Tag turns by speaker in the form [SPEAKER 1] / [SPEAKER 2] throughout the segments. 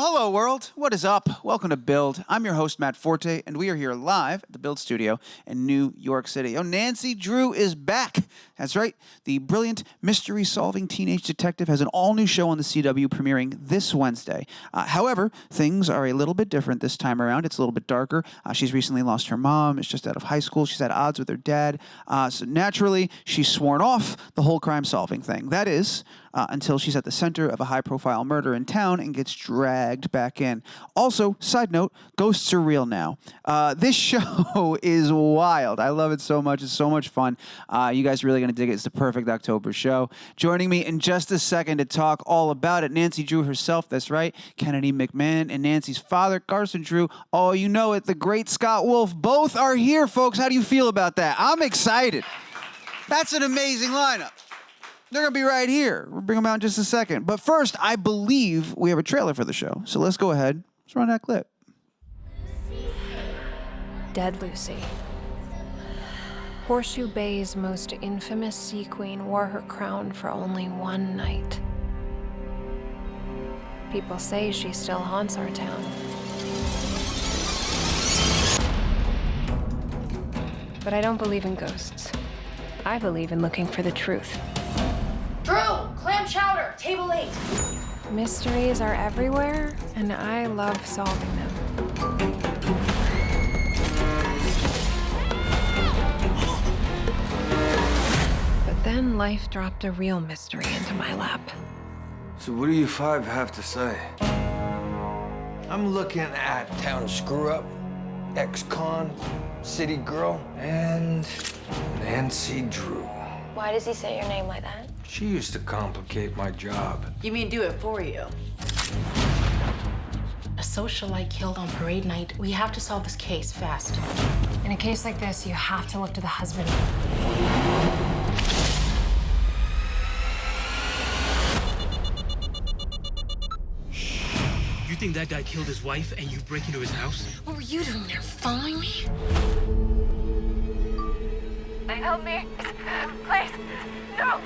[SPEAKER 1] Well, hello, world. What is up? Welcome to Build. I'm your host, Matt Forte, and we are here live at the Build Studio in New York City. Oh, Nancy Drew is back. That's right. The brilliant mystery-solving teenage detective has an all-new show on the CW premiering this Wednesday. However, things are a little bit different this time around. It's a little bit darker. She's recently lost her mom. Is just out of high school. She's at odds with her dad. So naturally, she's sworn off the whole crime-solving thing. That is, until she's at the center of a high-profile murder in town and gets dragged back in. Also, side note, ghosts are real now. This show is wild. I love it so much. It's so much fun. You guys are really going to dig it. It's the perfect October show. Joining me in just a second to talk all about it, Nancy Drew herself. That's right, Kennedy McMann and Nancy's father, Carson Drew. Oh, you know it, the great Scott Wolf. Both are here, folks. How do you feel about that? I'm excited. That's an amazing lineup. They're going to be right here. We'll bring them out in just a second. But first, I believe we have a trailer for the show. So let's go ahead. Let's run that clip.
[SPEAKER 2] Dead Lucy. Horseshoe Bay's most infamous sea queen wore her crown for only one night. People say she still haunts our town. But I don't believe in ghosts. I believe in looking for the truth.
[SPEAKER 3] Drew, clam chowder, table 8.
[SPEAKER 2] Mysteries are everywhere, and I love solving them. But then life dropped a real mystery into my lap.
[SPEAKER 4] So what do you five have to say? I'm looking at town screw-up, ex-con, city girl, and Nancy Drew.
[SPEAKER 3] Why does he say your name like that?
[SPEAKER 4] She used to complicate my job.
[SPEAKER 5] You mean do it for you? A socialite killed on parade night. We have to solve this case fast.
[SPEAKER 2] In a case like this, you have to look to the husband.
[SPEAKER 6] You think that guy killed his wife and you break into his house?
[SPEAKER 5] What were you doing there, following me?
[SPEAKER 3] Help me, please, no.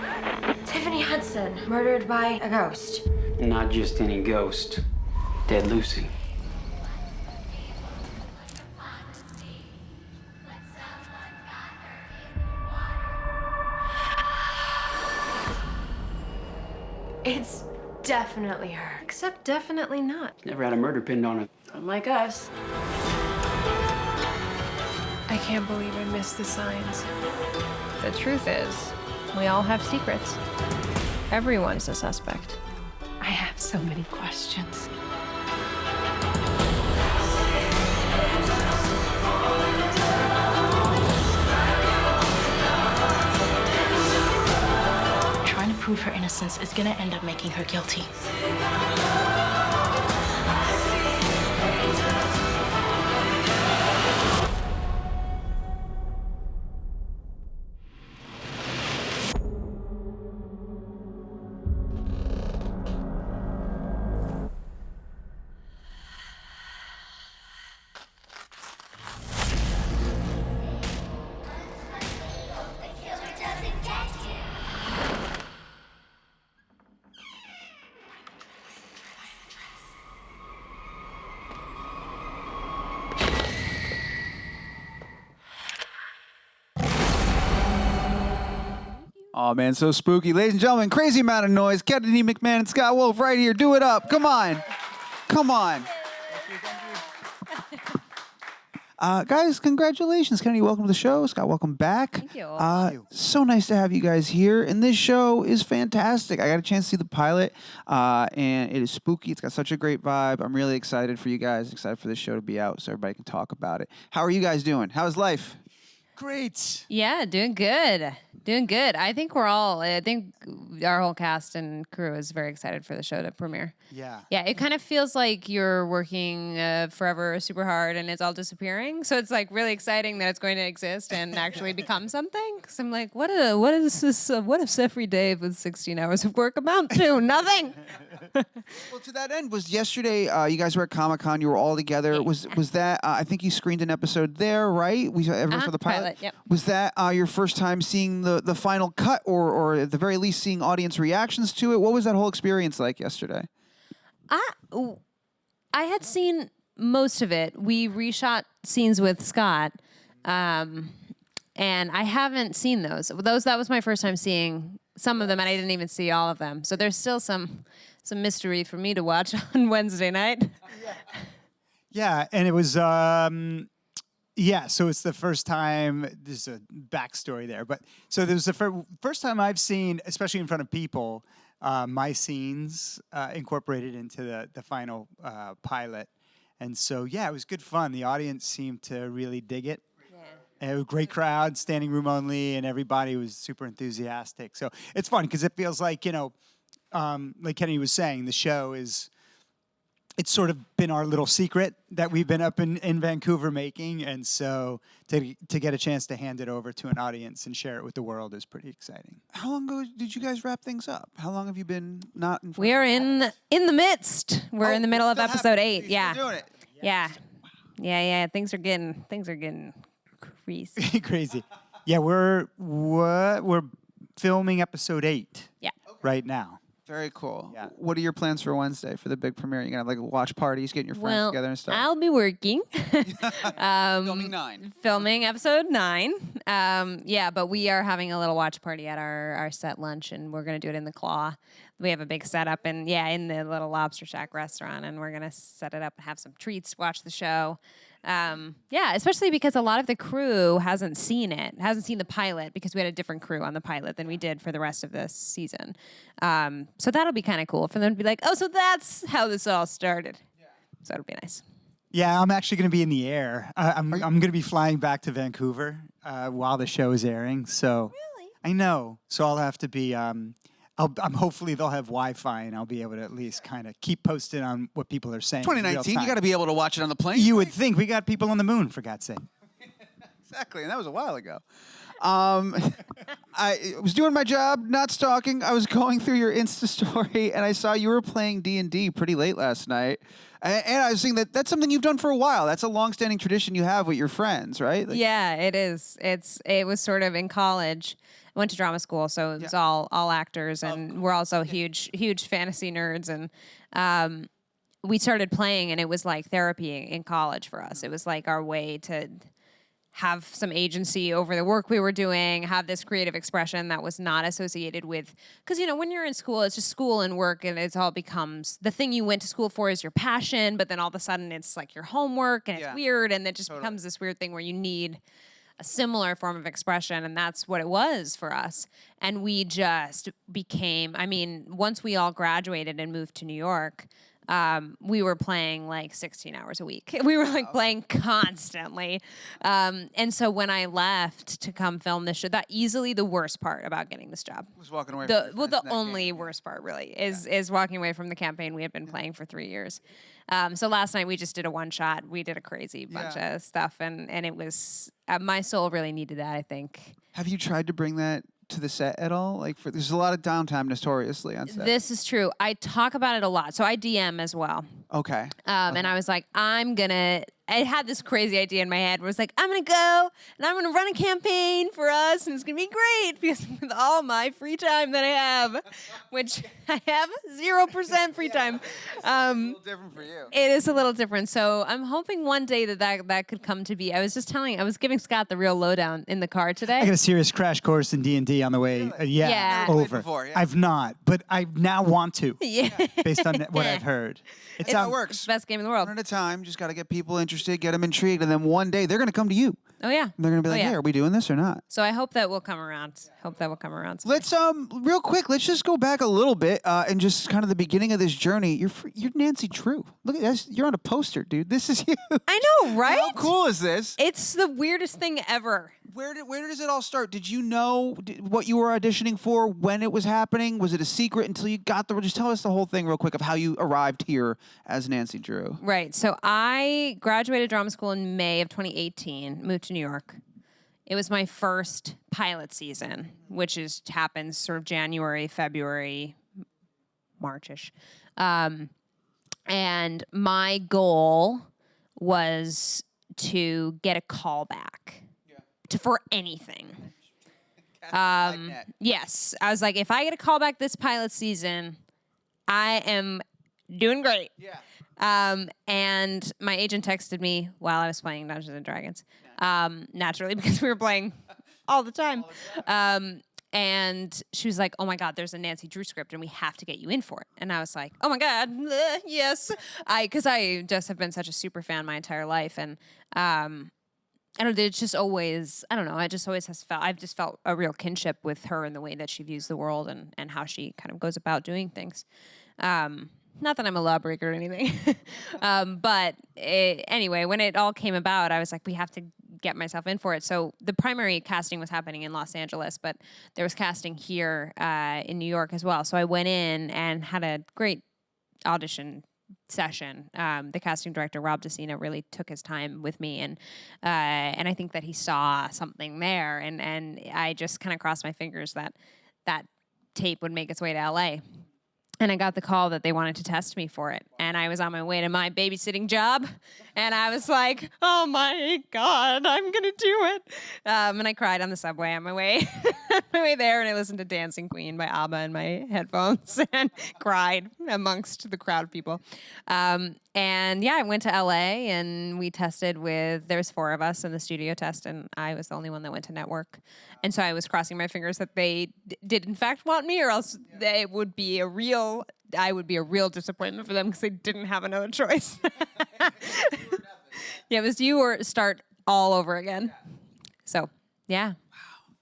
[SPEAKER 3] Tiffany Hudson, murdered by a ghost.
[SPEAKER 7] Not just any ghost. Dead Lucy.
[SPEAKER 3] It's definitely her.
[SPEAKER 2] Except definitely not.
[SPEAKER 7] Never had a murder pinned on it.
[SPEAKER 5] Unlike us.
[SPEAKER 2] I can't believe I missed the signs. The truth is, we all have secrets. Everyone's a suspect.
[SPEAKER 5] I have so many questions. Trying to prove her innocence is gonna end up making her guilty.
[SPEAKER 1] Oh, man, so spooky. Ladies and gentlemen, crazy amount of noise. Kennedy McMann and Scott Wolf right here. Do it up. Come on. Come on. Guys, congratulations. Kennedy, welcome to the show. Scott, welcome back.
[SPEAKER 8] Thank you.
[SPEAKER 1] So nice to have you guys here. And this show is fantastic. I got a chance to see the pilot, and it is spooky. It's got such a great vibe. I'm really excited for you guys, excited for this show to be out so everybody can talk about it. How are you guys doing? How's life?
[SPEAKER 8] Great. Yeah, doing good. Doing good. I think our whole cast and crew is very excited for the show to premiere.
[SPEAKER 1] Yeah.
[SPEAKER 8] Yeah, it kind of feels like you're working forever super hard and it's all disappearing. So it's like really exciting that it's going to exist and actually become something. Because I'm like, what is this? What if every day with 16 hours of work amount to? Nothing.
[SPEAKER 1] Well, to that end, was yesterday you guys were at Comic-Con. You were all together.
[SPEAKER 8] Yeah.
[SPEAKER 1] Was that? I think you screened an episode there, right? Everyone saw the pilot.
[SPEAKER 8] Yep.
[SPEAKER 1] Was that your first time seeing the final cut, or at the very least seeing audience reactions to it? What was that whole experience like yesterday?
[SPEAKER 8] I had seen most of it. We reshot scenes with Scott, and I haven't seen those. That was my first time seeing some of them, and I didn't even see all of them. So there's still some mystery for me to watch on Wednesday night.
[SPEAKER 9] Yeah, and it was so it's the first time. There's a backstory there, but so there was the first time I've seen, especially in front of people, my scenes incorporated into the final pilot, and so it was good fun. The audience seemed to really dig it. And it was a great crowd, standing room only, and everybody was super enthusiastic. So it's fun because it feels like, like Kenny was saying, the show it's sort of been our little secret that we've been up in Vancouver making. And so to get a chance to hand it over to an audience and share it with the world is pretty exciting.
[SPEAKER 1] How long ago did you guys wrap things up? How long have you been not in front?
[SPEAKER 8] We are in the midst. We're in the middle of episode 8.
[SPEAKER 1] You're doing it.
[SPEAKER 8] Yeah. Things are getting crazy.
[SPEAKER 9] Crazy. Yeah, we're filming episode 8 right now.
[SPEAKER 1] Very cool.
[SPEAKER 9] Yeah.
[SPEAKER 1] What are your plans for Wednesday for the big premiere? You gonna like watch parties, getting your friends together and stuff?
[SPEAKER 8] I'll be working.
[SPEAKER 1] Filming 9.
[SPEAKER 8] Filming episode 9. But we are having a little watch party at our set lunch, and we're gonna do it in the Claw. We have a big setup, and in the little Lobster Shack restaurant, and we're gonna set it up, have some treats, watch the show. Especially because a lot of the crew hasn't seen the pilot, because we had a different crew on the pilot than we did for the rest of this season. So that'll be kind of cool for them to be like, oh, so that's how this all started. So it'll be nice.
[SPEAKER 9] Yeah, I'm actually going to be in the air. I'm going to be flying back to Vancouver while the show is airing. So
[SPEAKER 8] Really?
[SPEAKER 9] I know. So I'll have to be. I'm hopefully they'll have Wi-Fi, and I'll be able to at least kind of keep posted on what people are saying.
[SPEAKER 1] 2019, you got to be able to watch it on the plane.
[SPEAKER 9] You would think we got people on the moon, for God's sake.
[SPEAKER 1] Exactly, and that was a while ago. I was doing my job, not stalking. I was going through your Insta story, and I saw you were playing D&D pretty late last night. And I was thinking that's something you've done for a while. That's a long-standing tradition you have with your friends, right?
[SPEAKER 8] Yeah, it is. It was sort of in college. I went to drama school, so it was all actors, and we're also huge fantasy nerds. And we started playing, and it was like therapy in college for us. It was like our way to have some agency over the work we were doing, have this creative expression that was not associated with, because, when you're in school, it's just school and work, and it all becomes, the thing you went to school for is your passion, but then all of a sudden it's like your homework, and it's weird, and it just becomes this weird thing where you need a similar form of expression, and that's what it was for us. And we just became, once we all graduated and moved to New York, we were playing like 16 hours a week. We were like playing constantly. And so when I left to come film this show, that easily the worst part about getting this job
[SPEAKER 1] was walking away.
[SPEAKER 8] The only worst part really is walking away from the campaign we had been playing for 3 years. So last night we just did a one shot. We did a crazy bunch of stuff, and it was my soul really needed that, I think.
[SPEAKER 1] Have you tried to bring that to the set at all? There's a lot of downtime notoriously on set.
[SPEAKER 8] This is true. I talk about it a lot. So I DM as well.
[SPEAKER 1] Okay.
[SPEAKER 8] And I was like, I had this crazy idea in my head where I was like, I'm going to go and I'm going to run a campaign for us, and it's going to be great because with all my free time that I have, which I have 0% free time.
[SPEAKER 1] It's a little different for you.
[SPEAKER 8] It is a little different. So I'm hoping one day that could come to be. I was giving Scott the real lowdown in the car today.
[SPEAKER 9] I got a serious crash course in D&D on the way.
[SPEAKER 8] Yeah.
[SPEAKER 1] Never played
[SPEAKER 9] Over.
[SPEAKER 1] before,
[SPEAKER 9] I've not, but I now want to.
[SPEAKER 8] Yeah.
[SPEAKER 9] Based on what I've heard.
[SPEAKER 1] It's how it works.
[SPEAKER 8] It's the best game in the world.
[SPEAKER 1] One at a time. Just got to get people interested, get them intrigued, and then one day they're going to come to you.
[SPEAKER 8] Oh, yeah.
[SPEAKER 1] And they're going to be like, hey, are we doing this or not?
[SPEAKER 8] So I hope that will come around. Someday.
[SPEAKER 1] Let's real quick. Let's just go back a little bit and just kind of the beginning of this journey. You're Nancy Drew. Look at this. You're on a poster, dude. This is you.
[SPEAKER 8] I know, right?
[SPEAKER 1] How cool is this?
[SPEAKER 8] It's the weirdest thing ever.
[SPEAKER 1] Where does it all start? Did you know what you were auditioning for when it was happening? Was it a secret until you got there? Just tell us the whole thing real quick of how you arrived here as Nancy Drew.
[SPEAKER 8] Right. So I graduated drama school in May of 2018. Moved to New York. It was my first pilot season, which happens sort of January, February, March-ish. And my goal was to get a call back for anything. Yes. I was like, if I get a call back this pilot season, I am doing great.
[SPEAKER 1] Yeah.
[SPEAKER 8] And my agent texted me while I was playing Dungeons and Dragons, naturally because we were playing all the time. And she was like, "Oh my God, there's a Nancy Drew script, and we have to get you in for it." And I was like, "Oh my God, yes," because I just have been such a super fan my entire life, and I don't know, it's just always, I don't know, I just always I've just felt a real kinship with her in the way that she views the world and how she kind of goes about doing things. Not that I'm a lawbreaker or anything, but anyway, when it all came about, I was like, we have to get myself in for it. So the primary casting was happening in Los Angeles, but there was casting here in New York as well. So I went in and had a great audition session. The casting director, Rob DeCina, really took his time with me, and I think that he saw something there, and I just kind of crossed my fingers that that tape would make its way to LA. And I got the call that they wanted to test me for it. And I was on my way to my babysitting job. And I was like, oh my God, I'm going to do it. And I cried on the subway on my way there. And I listened to Dancing Queen by ABBA in my headphones and cried amongst the crowd of people. And yeah, I went to LA and we tested there was 4 of us in the studio test. And I was the only one that went to network. And so I was crossing my fingers that they did in fact want me, or else I would be a real disappointment for them because they didn't have another choice. Yeah, it was you or start all over again. So, yeah.
[SPEAKER 1] Wow,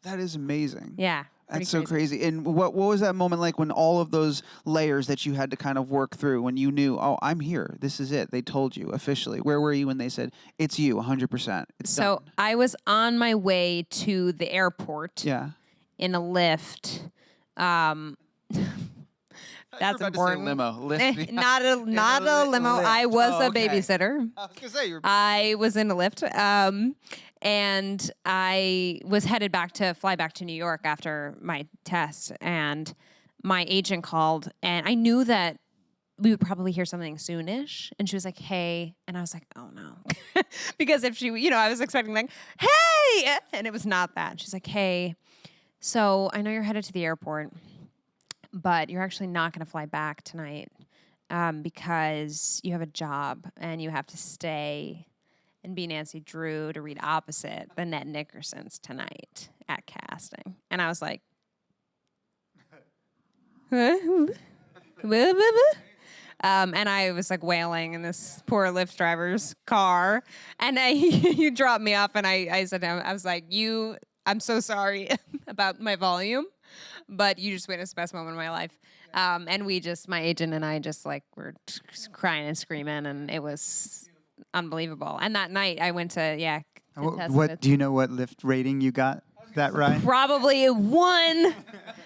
[SPEAKER 1] that is amazing.
[SPEAKER 8] Yeah.
[SPEAKER 1] That's so crazy. And what was that moment like when all of those layers that you had to kind of work through, when you knew, oh, I'm here, this is it, they told you officially? Where were you when they said, it's you, 100%, it's
[SPEAKER 8] so
[SPEAKER 1] done?
[SPEAKER 8] I was on my way to the airport in a lift. That's important.
[SPEAKER 1] Limo.
[SPEAKER 8] Not a limo.
[SPEAKER 1] Lift.
[SPEAKER 8] I was a
[SPEAKER 1] okay.
[SPEAKER 8] babysitter.
[SPEAKER 1] I was gonna say
[SPEAKER 8] I was in a lift, and I was headed to fly back to New York after my test, and my agent called, and I knew that we would probably hear something soonish, and she was like, "Hey," and I was like, "Oh no," because if she, I was expecting like, "Hey," and it was not that. She's like, "Hey, so I know you're headed to the airport, but you're actually not going to fly back tonight because you have a job and you have to stay and be Nancy Drew to read opposite the Ned Nickersons tonight at casting." And I was like, and I was like wailing in this poor Lyft driver's car. And you dropped me off, and I said, I was like, I'm so sorry about my volume, but you just witnessed the best moment of my life. And my agent and I just like were crying and screaming, and it was unbelievable. And that night I went to,
[SPEAKER 9] do you know what Lyft rating you got that ride?
[SPEAKER 8] Probably a 1.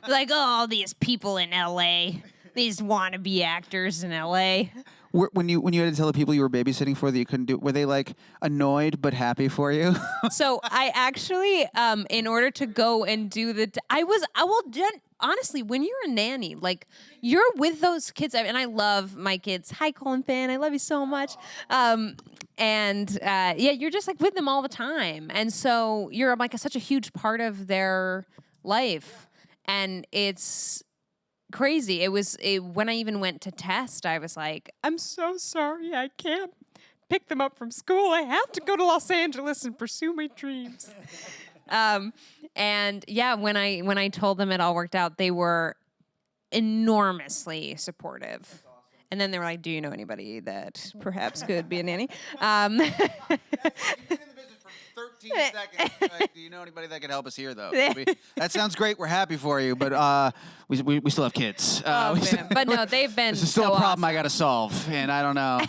[SPEAKER 8] Like, oh, all these people in LA, these wannabe actors in LA.
[SPEAKER 1] When you had to tell the people you were babysitting for that you couldn't do it, were they like annoyed but happy for you?
[SPEAKER 8] So I actually, in order to go and do honestly, when you're a nanny, like you're with those kids, and I love my kids. Hi, Colin Finn, I love you so much. You're just like with them all the time, and so you're like such a huge part of their life, and it's crazy. When I even went to test, I was like, I'm so sorry, I can't pick them up from school. I have to go to Los Angeles and pursue my dreams. And yeah, when I told them it all worked out, they were enormously supportive. And then they were like, do you know anybody that perhaps could be a nanny?
[SPEAKER 1] 13 seconds. Like, do you know anybody that could help us here, though? That sounds great. We're happy for you, but we still have kids.
[SPEAKER 8] But no, they've been.
[SPEAKER 1] This is still
[SPEAKER 8] so
[SPEAKER 1] a problem
[SPEAKER 8] awesome.
[SPEAKER 1] I got to solve, and I don't know.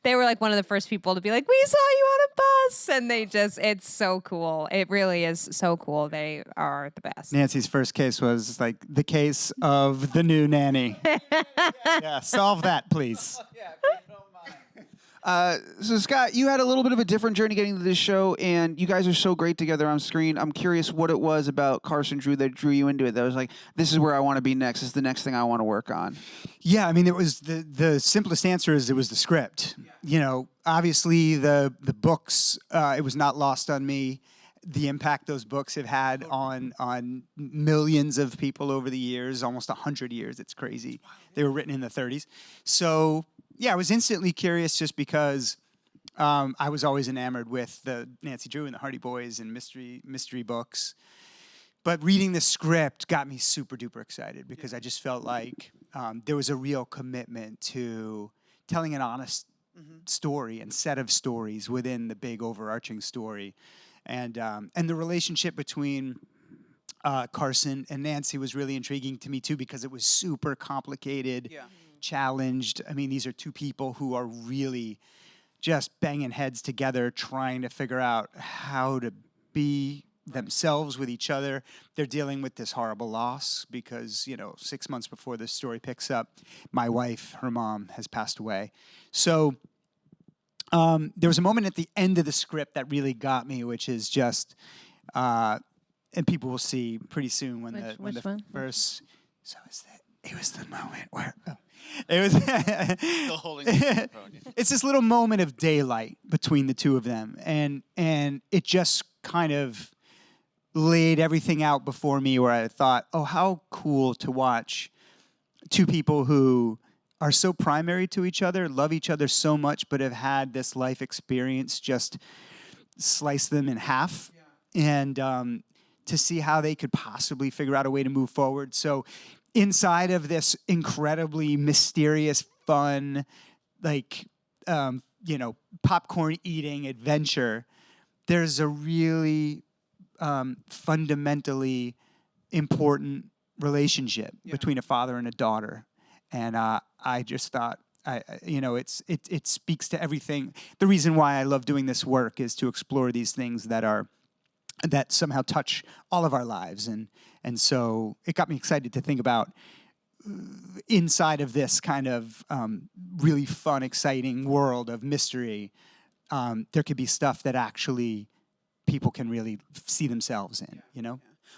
[SPEAKER 8] They were like one of the first people to be like, we saw you on a bus, and it's so cool. It really is so cool. They are the best.
[SPEAKER 9] Nancy's first case was like the case of the new nanny. Yeah, solve that, please.
[SPEAKER 1] So Scott, you had a little bit of a different journey getting to this show, and you guys are so great together on screen. I'm curious what it was about Carson Drew that drew you into it. That was like, this is where I want to be next. This is the next thing I want to work on.
[SPEAKER 9] Yeah, I mean, it was the simplest answer is it was the script. Obviously the books. It was not lost on me the impact those books have had on millions of people over the years, almost 100 years. It's crazy. They were written in the 30s. So Yeah, I was instantly curious just because I was always enamored with the Nancy Drew and the Hardy Boys and mystery books. But reading the script got me super duper excited because I just felt like there was a real commitment to telling an honest story and set of stories within the big overarching story. And the relationship between Carson and Nancy was really intriguing to me too because it was super complicated, challenged. I mean, these are two people who are really just banging heads together, trying to figure out how to be themselves with each other. They're dealing with this horrible loss because, 6 months before this story picks up, my wife, her mom, has passed away. So there was a moment at the end of the script that really got me, which is just, and people will see pretty soon when the first. So it was the moment where. It was
[SPEAKER 1] Still holding the microphone.
[SPEAKER 9] It's this little moment of daylight between the two of them, and it just kind of laid everything out before me where I thought, oh, how cool to watch two people who are so primary to each other, love each other so much, but have had this life experience just slice them in half, and to see how they could possibly figure out a way to move forward. So inside of this incredibly mysterious, fun, popcorn eating adventure, there's a really fundamentally important relationship between a father and a daughter. And I just thought, it speaks to everything. The reason why I love doing this work is to explore these things that somehow touch all of our lives. And so it got me excited to think about inside of this kind of really fun, exciting world of mystery, there could be stuff that actually people can really see themselves in,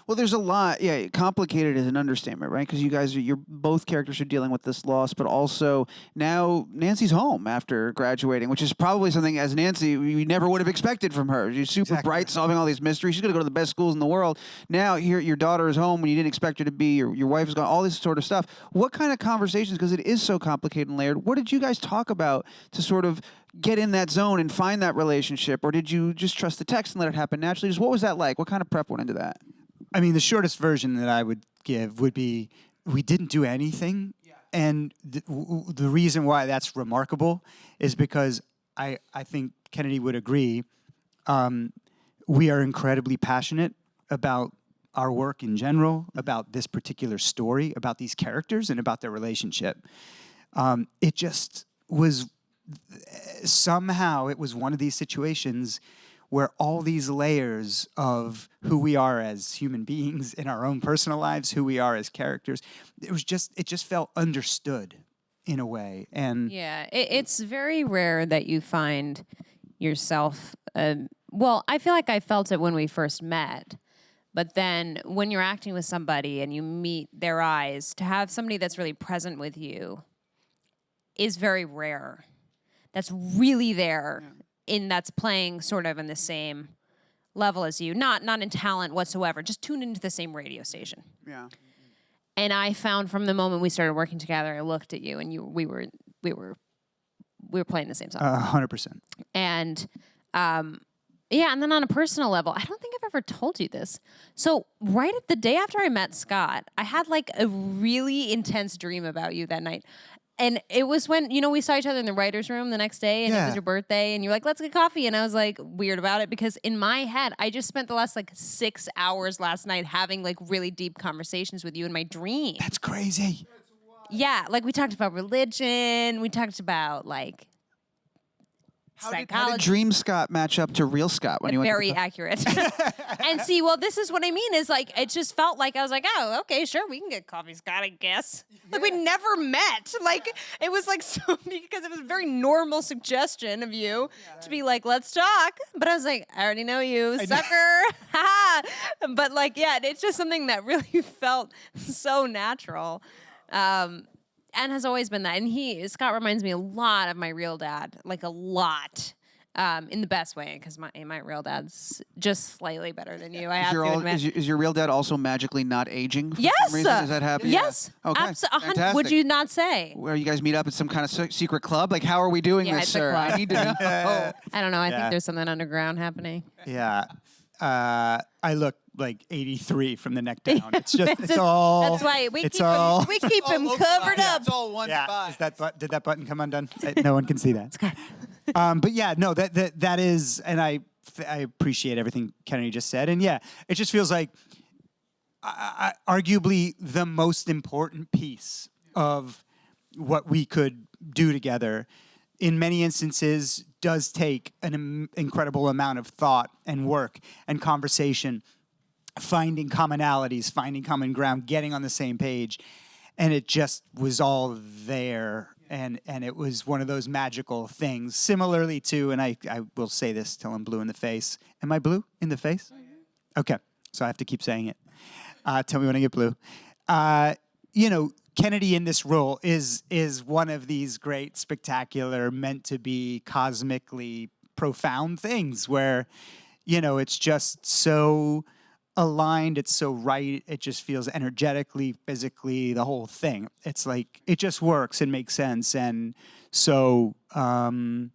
[SPEAKER 1] Well, there's a lot. Yeah, complicated is an understatement, right? Because you're both characters are dealing with this loss, but also now Nancy's home after graduating, which is probably something as Nancy we never would have expected from her. She's super bright, solving all these mysteries. She's going to go to the best schools in the world. Now your daughter is home when you didn't expect her to be. Your wife is gone. All this sort of stuff. What kind of conversations? Because it is so complicated and layered. What did you guys talk about to sort of get in that zone and find that relationship, or did you just trust the text and let it happen naturally? Just what was that like? What kind of prep went into that?
[SPEAKER 9] I mean, the shortest version that I would give would be we didn't do anything. Yeah. And the reason why that's remarkable is because I think Kennedy would agree, we are incredibly passionate about our work in general, about this particular story, about these characters, and about their relationship. It just was, somehow it was one of these situations where all these layers of who we are as human beings in our own personal lives, who we are as characters, it just felt understood in a way. And
[SPEAKER 8] yeah, it's very rare that you find yourself. Well, I feel like I felt it when we first met, but then when you're acting with somebody and you meet their eyes, to have somebody that's really present with you is very rare. That's really there. Yeah. That's playing sort of in the same level as you, not in talent whatsoever, just tuned into the same radio station.
[SPEAKER 1] Yeah.
[SPEAKER 8] And I found from the moment we started working together, I looked at you, and we were playing the same song.
[SPEAKER 9] 100%.
[SPEAKER 8] And yeah, and then on a personal level, I don't think I've ever told you this. So right at the day after I met Scott, I had like a really intense dream about you that night. And it was when, we saw each other in the writer's room the next day, and it was your birthday, and you were like, let's get coffee. And I was like, weird about it, because in my head, I just spent the last 6 hours last night having really deep conversations with you in my dream.
[SPEAKER 9] That's crazy.
[SPEAKER 8] Yeah, we talked about religion, we talked about
[SPEAKER 1] How did Dream Scott match up to Real Scott when you went?
[SPEAKER 8] Very accurate. And see, well, this is what I mean is it just felt like I was like, oh, okay, sure, we can get coffee, Scott, I guess. We never met. It was so because it was a very normal suggestion of you to be like, let's talk. But I was like, I already know you, sucker. But it's just something that really felt so natural. And has always been that. And Scott reminds me a lot of my real dad, a lot. in the best way, because my real dad's just slightly better than you. I have
[SPEAKER 1] Is your,
[SPEAKER 8] to
[SPEAKER 1] all,
[SPEAKER 8] admit.
[SPEAKER 1] is your real dad also magically not aging for
[SPEAKER 8] Yes.
[SPEAKER 1] some reason? Is that happening?
[SPEAKER 8] Yes.
[SPEAKER 1] Yeah. Okay.
[SPEAKER 8] Fantastic. Would you not say?
[SPEAKER 1] Where you guys meet up at some kind of secret club? Like, how are we doing
[SPEAKER 8] Yeah,
[SPEAKER 1] this,
[SPEAKER 8] it's a
[SPEAKER 1] sir?
[SPEAKER 8] club.
[SPEAKER 1] I need to know.
[SPEAKER 8] I don't know. I
[SPEAKER 9] Yeah.
[SPEAKER 8] think there's something underground happening.
[SPEAKER 9] Yeah. I look like 83 from the neck down. It's just, it's all.
[SPEAKER 8] That's why we
[SPEAKER 9] it's
[SPEAKER 8] keep
[SPEAKER 9] all,
[SPEAKER 8] him. We keep him covered up.
[SPEAKER 1] It's all one
[SPEAKER 9] yeah.
[SPEAKER 1] spot.
[SPEAKER 9] Is that did that button come undone? No one can see that. But yeah, no, that is, and I appreciate everything Kennedy just said, and yeah, it just feels like arguably the most important piece of what we could do together. In many instances, does take an incredible amount of thought and work and conversation, finding commonalities, finding common ground, getting on the same page, and it just was all there. And it was one of those magical things. Similarly to, and I will say this till I'm blue in the face. Am I blue in the face? Okay, so I have to keep saying it. Tell me when I get blue. Kennedy in this role is one of these great, spectacular, meant to be cosmically profound things where, it's just so aligned, it's so right, it just feels energetically, physically, the whole thing. It's like, it just works and makes sense. And so, and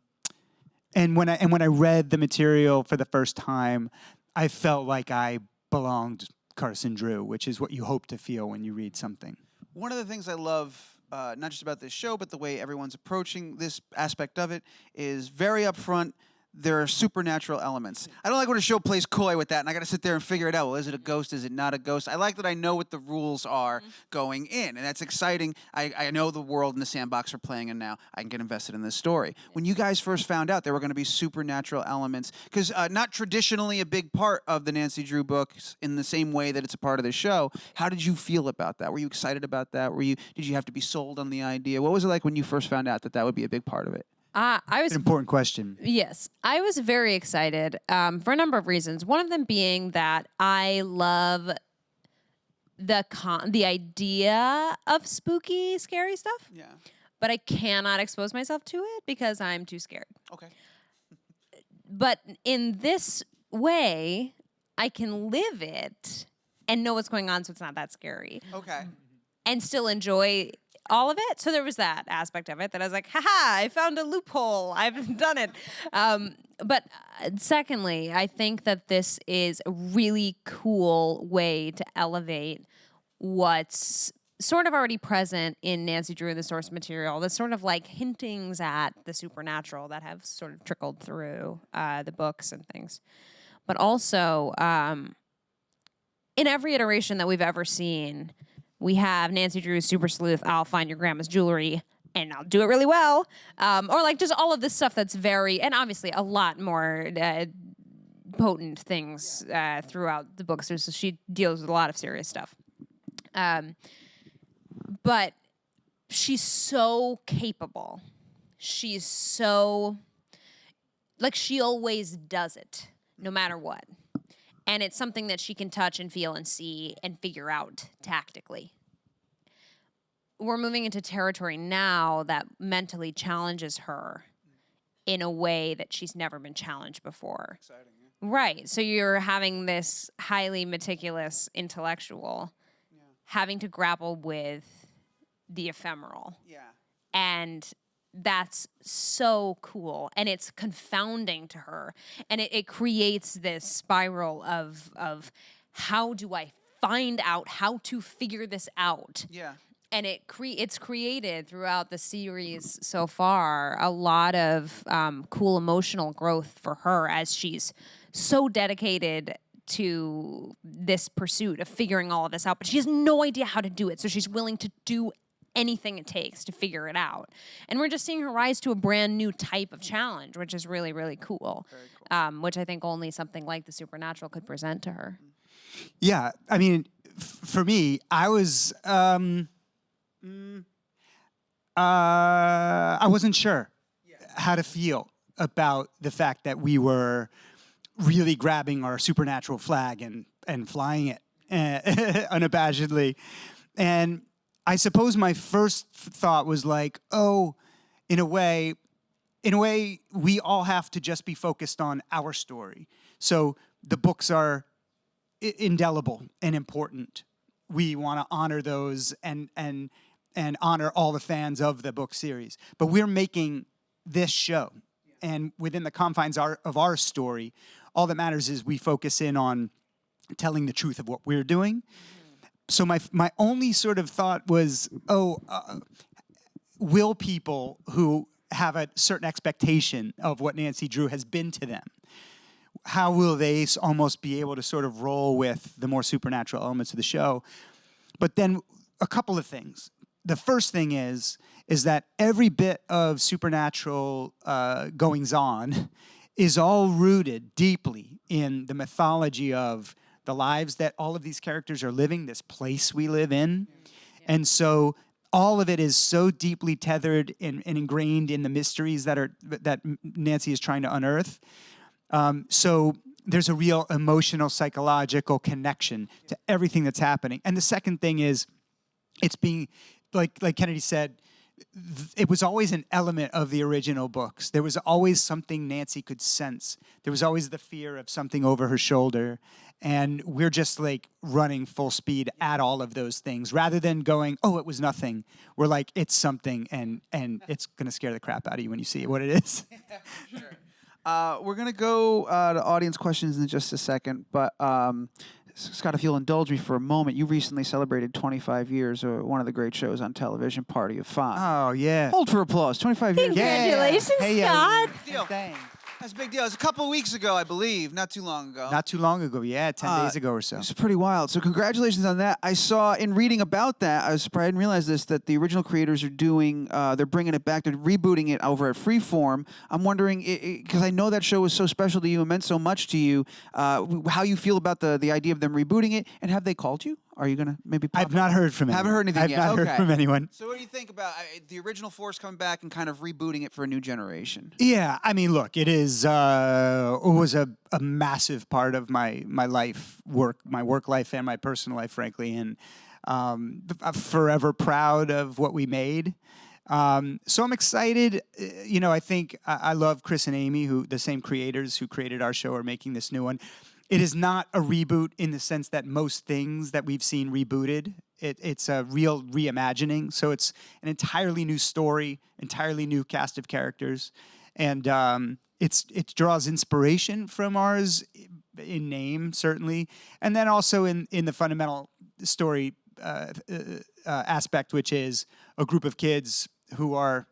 [SPEAKER 9] when I read the material for the first time, I felt like I belonged Carson Drew, which is what you hope to feel when you read something.
[SPEAKER 1] One of the things I love, not just about this show, but the way everyone's approaching this aspect of it, is very upfront. There are supernatural elements. I don't like when a show plays coy with that, and I got to sit there and figure it out. Well, is it a ghost? Is it not a ghost? I like that I know what the rules are going in, and that's exciting. I know the world and the sandbox we're playing in now. I can get invested in this story. When you guys first found out there were going to be supernatural elements, because not traditionally a big part of the Nancy Drew books in the same way that it's a part of the show, how did you feel about that? Were you excited about that? Did you have to be sold on the idea? What was it like when you first found out that would be a big part of it?
[SPEAKER 8] I was
[SPEAKER 9] An important question.
[SPEAKER 8] Yes, I was very excited for a number of reasons. One of them being that I love the idea of spooky, scary stuff.
[SPEAKER 1] Yeah.
[SPEAKER 8] But I cannot expose myself to it because I'm too scared.
[SPEAKER 1] Okay.
[SPEAKER 8] But in this way, I can live it and know what's going on, so it's not that scary.
[SPEAKER 1] Okay.
[SPEAKER 8] And still enjoy all of it. So there was that aspect of it that I was like, haha, I found a loophole. I've done it. But secondly, I think that this is a really cool way to elevate what's sort of already present in Nancy Drew, the source material, the sort of like hintings at the supernatural that have sort of trickled through the books and things. But also, in every iteration that we've ever seen, we have Nancy Drew's super sleuth, I'll find your grandma's jewelry, and I'll do it really well. Or like just all of this stuff that's very, and obviously a lot more potent things throughout the books. So she deals with a lot of serious stuff. But she's so capable. She's so, like she always does it, no matter what. And it's something that she can touch and feel and see and figure out tactically. We're moving into territory now that mentally challenges her in a way that she's never been challenged before.
[SPEAKER 1] Exciting, yeah.
[SPEAKER 8] Right. So you're having this highly meticulous intellectual having to grapple with the ephemeral.
[SPEAKER 1] Yeah.
[SPEAKER 8] And that's so cool, and it's confounding to her, and it creates this spiral of how do I find out how to figure this out?
[SPEAKER 1] Yeah.
[SPEAKER 8] And it's created throughout the series so far a lot of cool emotional growth for her as she's so dedicated to this pursuit of figuring all of this out, but she has no idea how to do it, so she's willing to do anything it takes to figure it out. And we're just seeing her rise to a brand new type of challenge, which is really, really cool.
[SPEAKER 1] Very cool.
[SPEAKER 8] Which I think only something like the supernatural could present to her.
[SPEAKER 9] Yeah, I mean, for me, I was, I wasn't sure how to feel about the fact that we were really grabbing our supernatural flag and flying it unabashedly. And I suppose my first thought was like, oh, in a way, in a way, we all have to just be focused on our story. So the books are indelible and important. We want to honor those and honor all the fans of the book series. But we're making this show. And within the confines of our story, all that matters is we focus in on telling the truth of what we're doing. So my only sort of thought was, will people who have a certain expectation of what Nancy Drew has been to them, how will they almost be able to sort of roll with the more supernatural elements of the show? But then a couple of things. The first thing is that every bit of supernatural goings-on is all rooted deeply in the mythology of the lives that all of these characters are living, this place we live in. And so all of it is so deeply tethered and ingrained in the mysteries that Nancy is trying to unearth. So there's a real emotional, psychological connection to everything that's happening. And the second thing is, it's being, like Kennedy said, it was always an element of the original books. There was always something Nancy could sense. There was always the fear of something over her shoulder. And we're just like running full speed at all of those things. Rather than going, oh, it was nothing. We're like, it's something, and it's going to scare the crap out of you when you see what it is.
[SPEAKER 1] Sure. We're going to go to audience questions in just a second. But Scott, if you'll indulge me for a moment, you recently celebrated 25 years of one of the great shows on television, Party of Five.
[SPEAKER 9] Oh, yeah.
[SPEAKER 1] Hold for applause. 25 years.
[SPEAKER 2] Congratulations, Scott.
[SPEAKER 1] Big deal. That's a big deal. It was a couple of weeks ago, I believe, not too long ago.
[SPEAKER 9] Not too long ago, yeah, 10 days ago or so.
[SPEAKER 1] It's pretty wild. So congratulations on that. I saw in reading about that, I was surprised, I didn't realize this, that the original creators are doing, they're bringing it back, they're rebooting it over at Freeform. I'm wondering, because I know that show was so special to you and meant so much to you, how you feel about the idea of them rebooting it, and have they called you? Are you going to maybe pop
[SPEAKER 9] I've not heard from anyone.
[SPEAKER 1] Haven't heard anything yet.
[SPEAKER 9] I've not heard from anyone.
[SPEAKER 1] So what do you think about the original force coming back and kind of rebooting it for a new generation?
[SPEAKER 9] Yeah, I mean, look, it is. It was a massive part of my life, my work life and my personal life, frankly, and I'm forever proud of what we made. So I'm excited. You know, I think I love Chris and Amy, the same creators who created our show, are making this new one. It is not a reboot in the sense that most things that we've seen rebooted. It's a real reimagining. So it's an entirely new story, entirely new cast of characters. And it draws inspiration from ours in name, certainly. And then also in the fundamental story aspect, which is a group of kids who are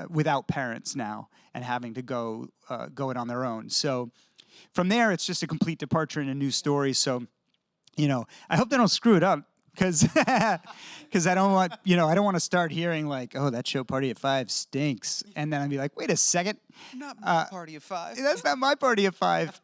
[SPEAKER 9] without parents now and having to go it on their own. So from there, it's just a complete departure and a new story. So, you know, I hope they don't screw it up, because I don't want, I don't want to start hearing like, oh, that show Party of Five stinks, and then I'd be like, wait a second,
[SPEAKER 1] Not my Party of Five.
[SPEAKER 9] That's not my Party of Five.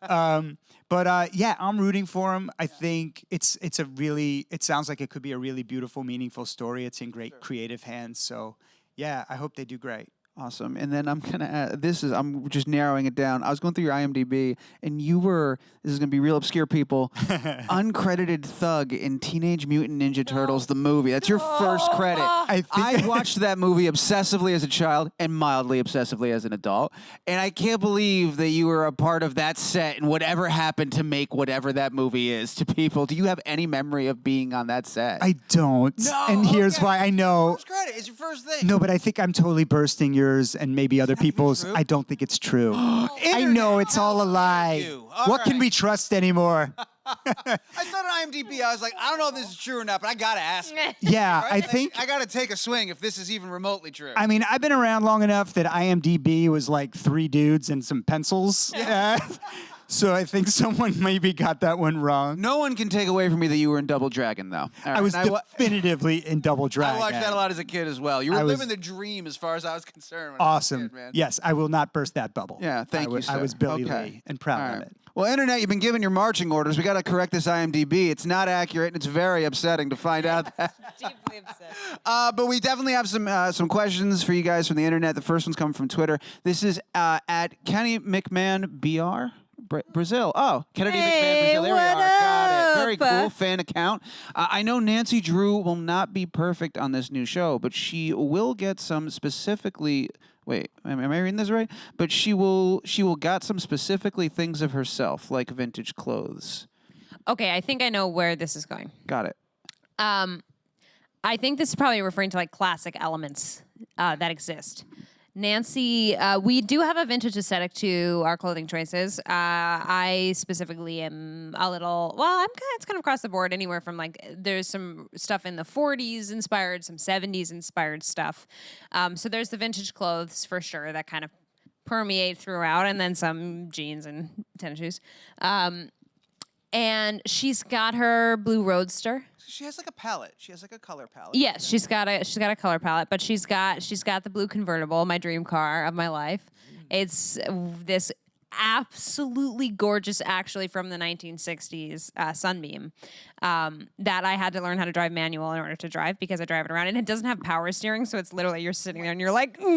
[SPEAKER 9] But yeah, I'm rooting for them. I think it sounds like it could be a really beautiful, meaningful story. It's in great creative hands. So yeah, I hope they do great.
[SPEAKER 1] Awesome. And then I'm going to add, I'm just narrowing it down. I was going through your IMDb, and this is going to be real obscure people, uncredited thug in Teenage Mutant Ninja Turtles, the movie. That's your first credit. I watched that movie obsessively as a child and mildly obsessively as an adult. And I can't believe that you were a part of that set and whatever happened to make whatever that movie is to people. Do you have any memory of being on that set?
[SPEAKER 9] I don't.
[SPEAKER 1] No,
[SPEAKER 9] and here's why I know.
[SPEAKER 1] First credit. It's your first thing.
[SPEAKER 9] No, but I think I'm totally bursting yours and maybe other people's. I don't think it's true. I know it's all a lie. What can we trust anymore?
[SPEAKER 1] I thought on IMDb, I was like, I don't know if this is true or not, but I got to ask.
[SPEAKER 9] Yeah,
[SPEAKER 1] Right?
[SPEAKER 9] I think.
[SPEAKER 1] I got to take a swing if this is even remotely true.
[SPEAKER 9] I mean, I've been around long enough that IMDb was like 3 dudes and some pencils. Yeah. So I think someone maybe got that one wrong.
[SPEAKER 1] No one can take away from me that you were in Double Dragon, though.
[SPEAKER 9] I was definitively in Double Dragon.
[SPEAKER 1] I watched that a lot as a kid as well. You were living the dream as far as I was concerned. When
[SPEAKER 9] Awesome.
[SPEAKER 1] I was a kid, man.
[SPEAKER 9] Yes, I will not burst that bubble.
[SPEAKER 1] Yeah, thank you, sir.
[SPEAKER 9] I was Billy Lee and proud of it.
[SPEAKER 1] Well, Internet, you've been given your marching orders. We got to correct this IMDb. It's not accurate, and it's very upsetting to find out that.
[SPEAKER 8] Deeply upset.
[SPEAKER 1] But we definitely have some questions for you guys from the Internet. The first one's coming from Twitter. This is at Kenny McMann BR. Brazil. Oh, Kennedy McMann Brazil. There we are. Got it. Very cool. Fan account. I know Nancy Drew will not be perfect on this new show, but she will get some specifically Wait, am I reading this right? But she will got some specifically things of herself, like vintage clothes.
[SPEAKER 8] Okay, I think I know where this is going.
[SPEAKER 1] Got it.
[SPEAKER 8] I think this is probably referring to like classic elements that exist. Nancy, we do have a vintage aesthetic to our clothing choices. I specifically am a little, well, it's kind of across the board, anywhere from like, there's some stuff in the 40s inspired, some 70s inspired stuff. So there's the vintage clothes for sure that kind of permeate throughout, and then some jeans and tennis shoes. And she's got her blue Roadster.
[SPEAKER 1] She has like a palette. She has like a color palette.
[SPEAKER 8] Yes, she's got a color palette, but she's got the blue convertible, my dream car of my life. It's this absolutely gorgeous, actually from the 1960s Sunbeam that I had to learn how to drive manual in order to drive, because I drive it around, and it doesn't have power steering, so it's literally you're sitting there and you're like,
[SPEAKER 1] you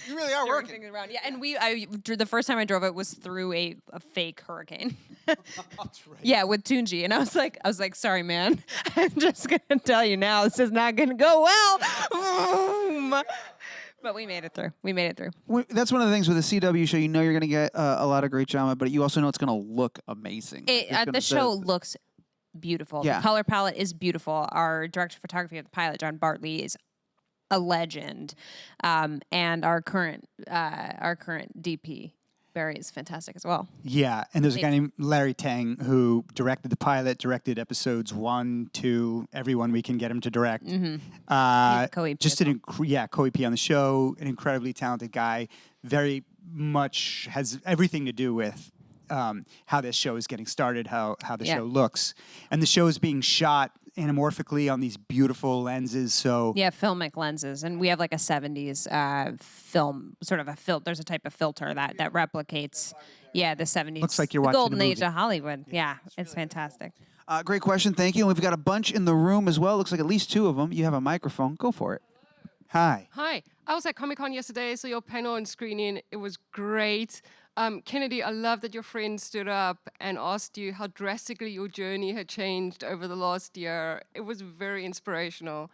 [SPEAKER 1] really are working
[SPEAKER 8] around. Yeah, and the first time I drove it was through a fake hurricane.
[SPEAKER 1] That's right.
[SPEAKER 8] Yeah, with Tunji, and I was like, sorry, man, I'm just gonna tell you now, this is not gonna go well. But we made it through.
[SPEAKER 1] That's one of the things with a CW show. You know you're going to get a lot of great drama, but you also know it's going to look amazing.
[SPEAKER 8] The show looks beautiful.
[SPEAKER 1] Yeah.
[SPEAKER 8] The color palette is beautiful. Our director of photography of the pilot, John Bartley, is a legend. And our current DP, Barry, is fantastic as well.
[SPEAKER 9] Yeah, and there's a guy named Larry Tang who directed the pilot, directed episodes 1, 2, every one we can get him to direct.
[SPEAKER 8] Co-EP
[SPEAKER 9] just co-EP on the show, an incredibly talented guy, very much has everything to do with how this show is getting started, how the show looks. And the show is being shot anamorphically on these beautiful lenses. So
[SPEAKER 8] filmic lenses, and we have like a 70s film, sort of a filter. There's a type of filter that replicates, the 70s.
[SPEAKER 9] Looks like you're
[SPEAKER 8] the
[SPEAKER 9] watching
[SPEAKER 8] golden
[SPEAKER 9] a movie.
[SPEAKER 8] age of Hollywood. Yeah, it's fantastic.
[SPEAKER 1] Great question, thank you. And we've got a bunch in the room as well. Looks like at least 2 of them. You have a microphone. Go for it.
[SPEAKER 9] Hi.
[SPEAKER 10] Hi. I was at Comic-Con yesterday, so your panel and screening, it was great. Kennedy, I love that your friend stood up and asked you how drastically your journey had changed over the last year. It was very inspirational.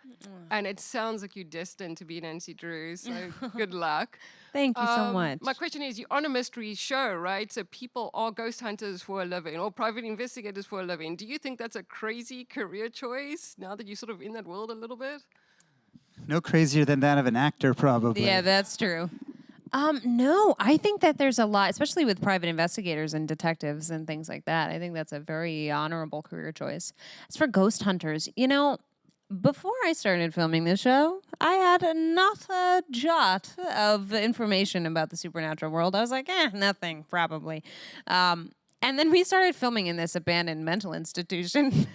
[SPEAKER 10] And it sounds like you're destined to be Nancy Drew, so good luck.
[SPEAKER 8] Thank you so much.
[SPEAKER 10] My question is, you're on a mystery show, right? So people are ghost hunters for a living or private investigators for a living. Do you think that's a crazy career choice now that you're sort of in that world a little bit?
[SPEAKER 9] No crazier than that of an actor, probably.
[SPEAKER 8] Yeah, that's true. No, I think that there's a lot, especially with private investigators and detectives and things like that. I think that's a very honorable career choice. As for ghost hunters, before I started filming this show, I had not a jot of information about the supernatural world. I was like, nothing, probably. And then we started filming in this abandoned mental institution,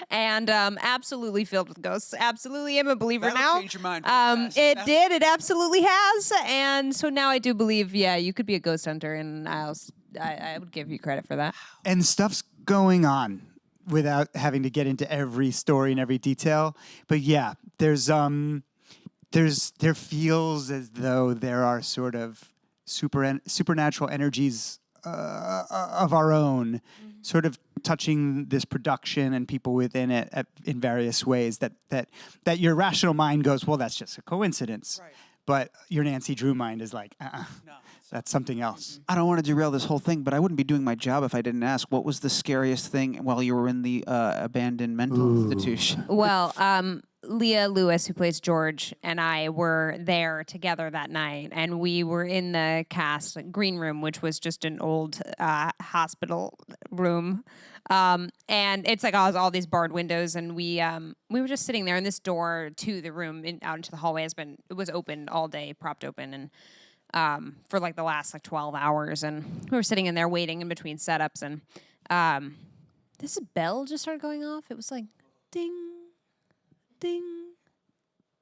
[SPEAKER 8] and absolutely filled with ghosts. Absolutely am a believer
[SPEAKER 1] That'll
[SPEAKER 8] now.
[SPEAKER 1] change your mind real fast.
[SPEAKER 8] It did. It absolutely has. And so now I do believe, you could be a ghost hunter, and I would give you credit for that.
[SPEAKER 9] And stuff's going on without having to get into every story and every detail. But yeah, there feels as though there are sort of supernatural energies of our own, sort of touching this production and people within it in various ways that your rational mind goes, well, that's just a coincidence. Right. But your Nancy Drew mind is like, no, that's something else.
[SPEAKER 1] I don't want to derail this whole thing, but I wouldn't be doing my job if I didn't ask, what was the scariest thing while you were in the abandoned mental institution?
[SPEAKER 8] Well, Leah Lewis, who plays George, and I were there together that night, and we were in the cast green room, which was just an old hospital room, and it's like all these barred windows, and we were just sitting there, and this door to the room out into the hallway it was open all day, propped open, and for like the last 12 hours, and we were sitting in there waiting in between setups, and this bell just started going off. It was like ding, ding,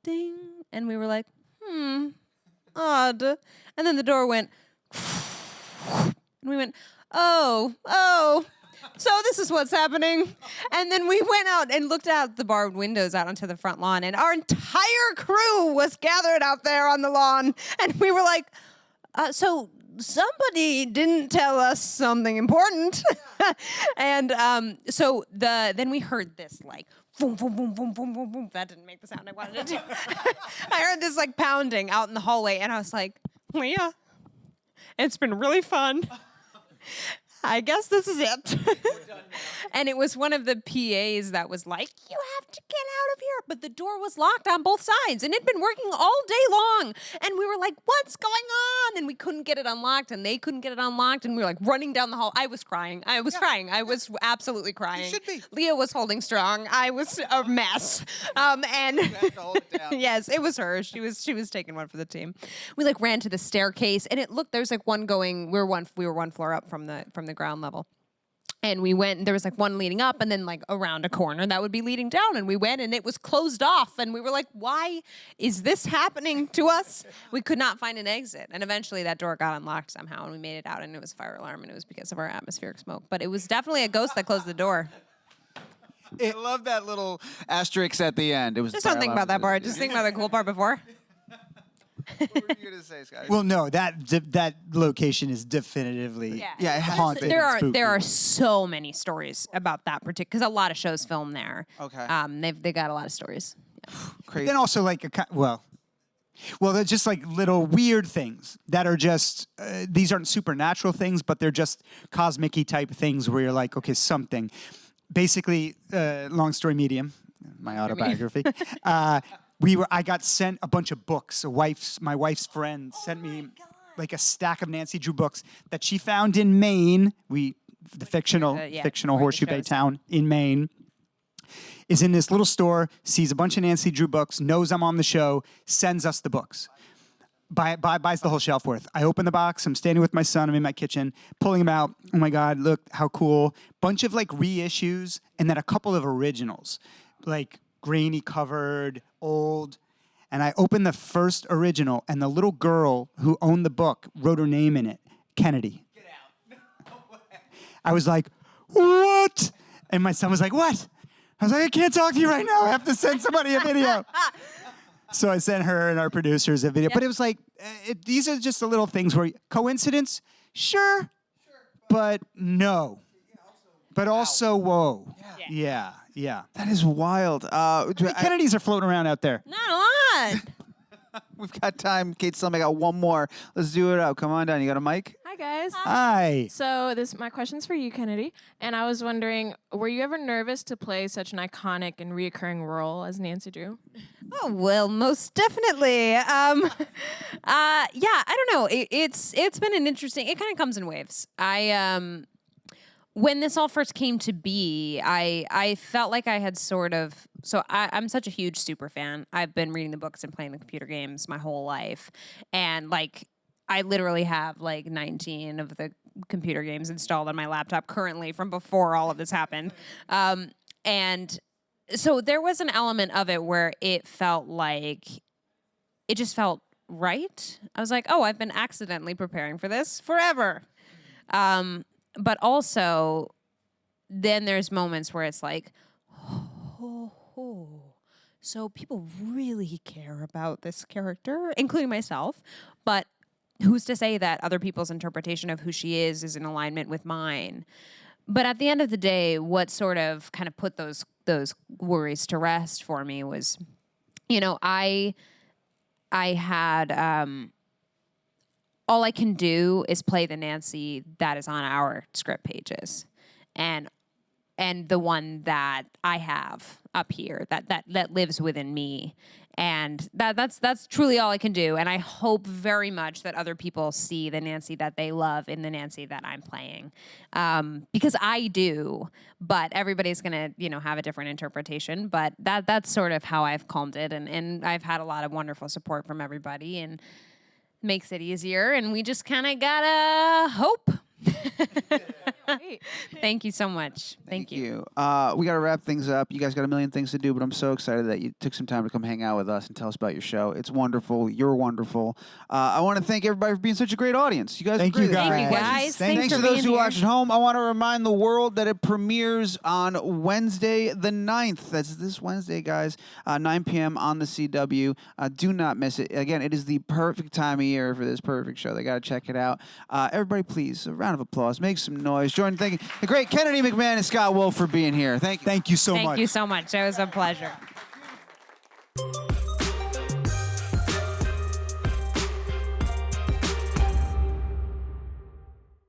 [SPEAKER 8] ding. And we were like, odd. And then the door went, and we went, oh, so this is what's happening. And then we went out and looked out the barred windows out onto the front lawn, and our entire crew was gathered out there on the lawn. And we were like, so somebody didn't tell us something important. And so then we heard this boom, boom, boom, boom, boom, boom, boom. That didn't make the sound I wanted it to. I heard this like pounding out in the hallway, and I was like, Leah, it's been really fun. I guess this is it. And it was one of the PAs that was like, you have to get out of here. But the door was locked on both sides, and it'd been working all day long. And we were like, what's going on? And we couldn't get it unlocked, and they couldn't get it unlocked. And we were like running down the hall. I was crying. I was crying. I was absolutely crying.
[SPEAKER 1] You should be.
[SPEAKER 8] Leah was holding strong. I was a mess. And
[SPEAKER 1] You have to hold it down.
[SPEAKER 8] yes, it was her. She was taking one for the team. We like ran to the staircase, and it looked, there's like one going, we were one floor up from the ground level. And we went, and there was like one leading up, and then like around a corner that would be leading down. And we went, and it was closed off. And we were like, why is this happening to us? We could not find an exit. And eventually that door got unlocked somehow, and we made it out, and it was a fire alarm, and it was because of our atmospheric smoke. But it was definitely a ghost that closed the door.
[SPEAKER 1] I love that little asterisk at the end. It was
[SPEAKER 8] Just don't think about that part. Just think about the cool part before.
[SPEAKER 1] What were you going to say, Scott?
[SPEAKER 9] Well, no, that location is definitively
[SPEAKER 1] Yeah, it has
[SPEAKER 9] haunted.
[SPEAKER 8] There
[SPEAKER 9] and spooky.
[SPEAKER 8] there are so many stories about that particular, because a lot of shows film there.
[SPEAKER 1] Okay.
[SPEAKER 8] They got a lot of stories. Yeah.
[SPEAKER 1] Crazy.
[SPEAKER 9] Then also like well, they're just like little weird things that are just these aren't supernatural things, but they're just cosmic-y type things where you're like, okay, something. Basically, long story medium, my autobiography. I got sent a bunch of books. My wife's friend sent me like a stack of Nancy Drew books that she found in Maine. The fictional Horseshoe Bay town in Maine is in this little store, sees a bunch of Nancy Drew books, knows I'm on the show, sends us the books. Buys the whole shelf worth. I open the box. I'm standing with my son. I'm in my kitchen, pulling them out. Oh my God, look how cool. Bunch of like reissues and then a couple of originals, like grainy covered, old. And I opened the first original, and the little girl who owned the book wrote her name in it, Kennedy. Get out. No way. I was like, what? And my son was like, what? I was like, I can't talk to you right now. I have to send somebody a video. So I sent her and our producers a video. But it was like, these are just the little things where, coincidence? Sure. But no. But also, whoa. Yeah.
[SPEAKER 1] That is wild.
[SPEAKER 9] Kennedys are floating around out there.
[SPEAKER 8] Not a lot.
[SPEAKER 1] We've got time. Kate Stelman got one more. Let's do it up. Come on down. You got a mic?
[SPEAKER 11] Hi, guys.
[SPEAKER 9] Hi.
[SPEAKER 11] So my question's for you, Kennedy. And I was wondering, were you ever nervous to play such an iconic and reoccurring role as Nancy Drew?
[SPEAKER 8] Oh, well, most definitely. Yeah, I don't know. It's been an interesting, it kind of comes in waves. When this all first came to be, I felt like I had sort of, I'm such a huge super fan. I've been reading the books and playing the computer games my whole life. And like, I literally have like 19 of the computer games installed on my laptop currently from before all of this happened. And so there was an element of it where it felt like, it just felt right. I was like, oh, I've been accidentally preparing for this forever. But also, then there's moments where it's like, so people really care about this character, including myself. But who's to say that other people's interpretation of who she is in alignment with mine? But at the end of the day, what sort of kind of put those worries to rest for me was, I had. All I can do is play the Nancy that is on our script pages, and the one that I have up here that lives within me, and that's truly all I can do. And I hope very much that other people see the Nancy that they love in the Nancy that I'm playing, because I do. But everybody's gonna have a different interpretation. But that's sort of how I've calmed it, and I've had a lot of wonderful support from everybody, and makes it easier, and we just kind of gotta hope. Thank you so much. Thank you.
[SPEAKER 1] We got to wrap things up. You guys got a million things to do, but I'm so excited that you took some time to come hang out with us and tell us about your show. It's wonderful. You're wonderful. I want to thank everybody for being such a great audience. You guys
[SPEAKER 9] Thank
[SPEAKER 1] are great.
[SPEAKER 9] you guys.
[SPEAKER 8] Thank you guys.
[SPEAKER 1] Thanks to those who watch at home. I want to remind the world that it premieres on Wednesday the 9th. That's this Wednesday, guys, 9 p.m. on the CW. Do not miss it. Again, it is the perfect time of year for this perfect show. They got to check it out. Everybody, please, a round of applause. Make some noise. joining. Thank you. The great Kennedy McMann and Scott Wolf for being here. Thank you.
[SPEAKER 9] Thank you so much.
[SPEAKER 8] Thank you so much. It was a pleasure.